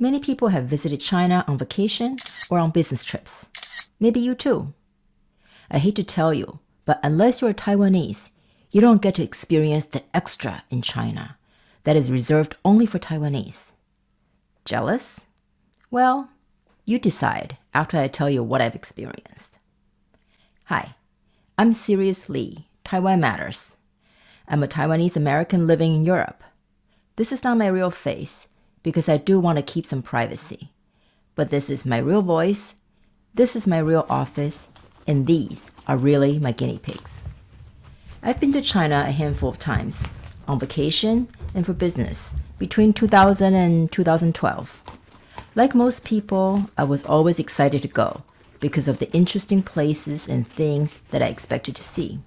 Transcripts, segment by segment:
Many people have visited China on vacation or on business trips. Maybe you too. I hate to tell you, but unless you're Taiwanese, you don't get to experience the extra in China that is reserved only for Taiwanese. Jealous? Well, you decide after I tell you what I've experienced. Hi, I'm Sirius Lee, Taiwan Matters. I'm a Taiwanese American living in Europe. This is not my real face because I do want to keep some privacy. But this is my real voice, this is my real office, and these are really my guinea pigs. I've been to China a handful of times, on vacation and for business, between 2000 and 2012. Like most people, I was always excited to go because of the interesting places and things that I expected to see.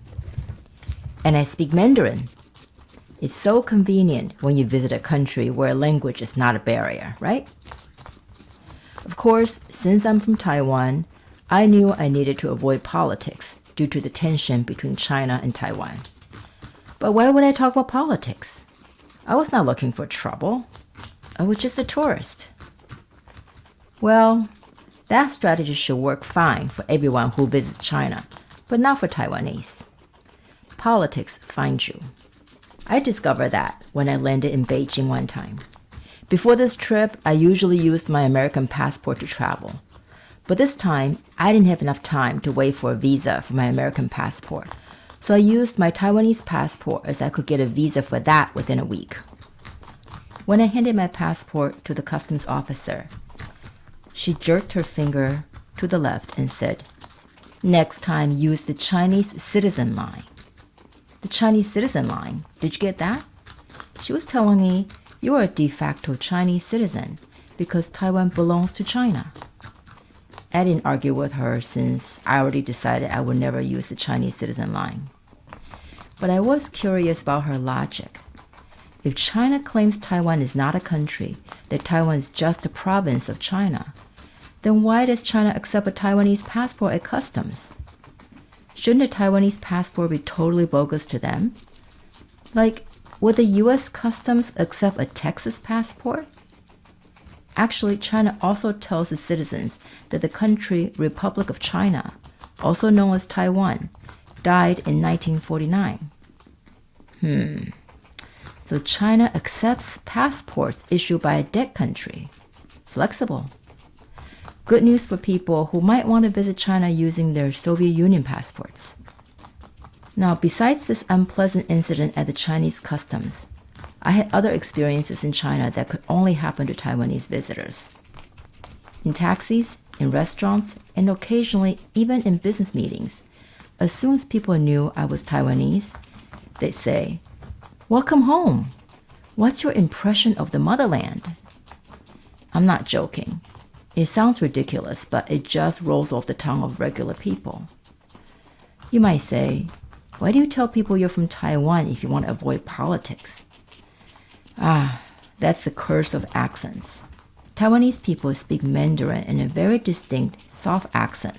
And I speak Mandarin. It's so convenient when you visit a country where language is not a barrier, right? Of course, since I'm from Taiwan, I knew I needed to avoid politics due to the tension between China and Taiwan. But why would I talk about politics? I was not looking for trouble. I was just a tourist. Well, that strategy should work fine for everyone who visits China, but not for Taiwanese. Politics finds you. I discovered that when I landed in Beijing one time. Before this trip, I usually used my American passport to travel. But this time, I didn't have enough time to wait for a visa for my American passport, so I used my Taiwanese passport as I could get a visa for that within a week. When I handed my passport to the customs officer, she jerked her finger to the left and said, "Next time, use the Chinese citizen line." The Chinese citizen line, did you get that? She was telling me, you are a de facto Chinese citizen because Taiwan belongs to China. I didn't argue with her since I already decided I would never use the Chinese citizen line. But I was curious about her logic. If China claims Taiwan is not a country, that Taiwan is just a province of China, then why does China accept a Taiwanese passport at customs? Shouldn't a Taiwanese passport be totally bogus to them? Like, would the US Customs accept a Texas passport? Actually, China also tells its citizens that the country Republic of China, also known as Taiwan, died in 1949. So China accepts passports issued by a dead country. Flexible. Good news for people who might want to visit China using their Soviet Union passports. Now, besides this unpleasant incident at the Chinese customs, I had other experiences in China that could only happen to Taiwanese visitors. In taxis, in restaurants, and occasionally even in business meetings, as soon as people knew I was Taiwanese, they'd say, "Welcome home. What's your impression of the motherland?" I'm not joking. It sounds ridiculous, but it just rolls off the tongue of regular people. You might say, why do you tell people you're from Taiwan if you want to avoid politics? That's the curse of accents. Taiwanese people speak Mandarin in a very distinct, soft accent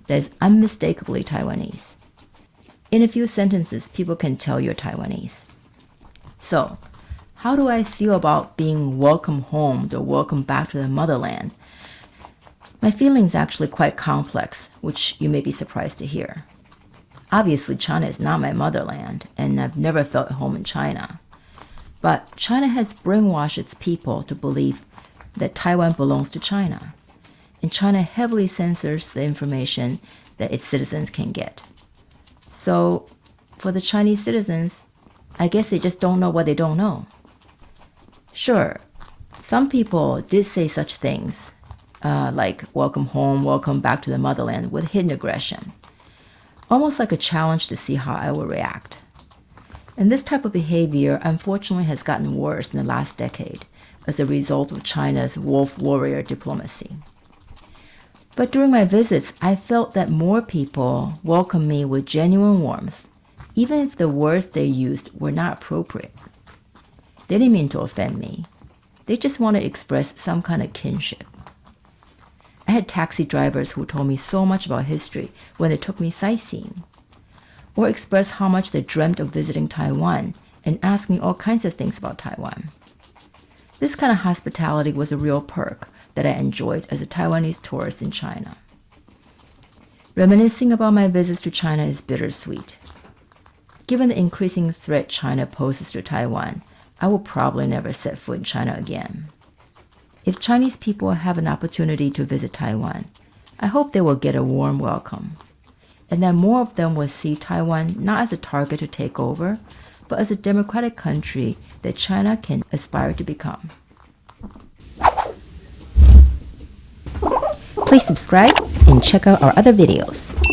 that is unmistakably Taiwanese. In a few sentences, people can tell you're Taiwanese. So, how do I feel about being welcome home or welcome back to the motherland? My feeling is actually quite complex, which you may be surprised to hear. Obviously, China is not my motherland, and I've never felt at home in China. But China has brainwashed its people to believe that Taiwan belongs to China, and China heavily censors the information that its citizens can get. So, for the Chinese citizens, I guess they just don't know what they don't know. Sure, some people did say such things, like welcome home, welcome back to the motherland, with hidden aggression. Almost like a challenge to see how I will react. And this type of behavior, unfortunately, has gotten worse in the last decade as a result of China's wolf warrior diplomacy. But during my visits, I felt that more people welcomed me with genuine warmth, even if the words they used were not appropriate. They didn't mean to offend me. They just wanted to express some kind of kinship. I had taxi drivers who told me so much about history when they took me sightseeing, or expressed how much they dreamt of visiting Taiwan and asked me all kinds of things about Taiwan. This kind of hospitality was a real perk that I enjoyed as a Taiwanese tourist in China. Reminiscing about my visits to China is bittersweet. Given the increasing threat China poses to Taiwan, I will probably never set foot in China again. If Chinese people have an opportunity to visit Taiwan, I hope they will get a warm welcome, and that more of them will see Taiwan not as a target to take over, but as a democratic country that China can aspire to become. Please subscribe and check out our other videos.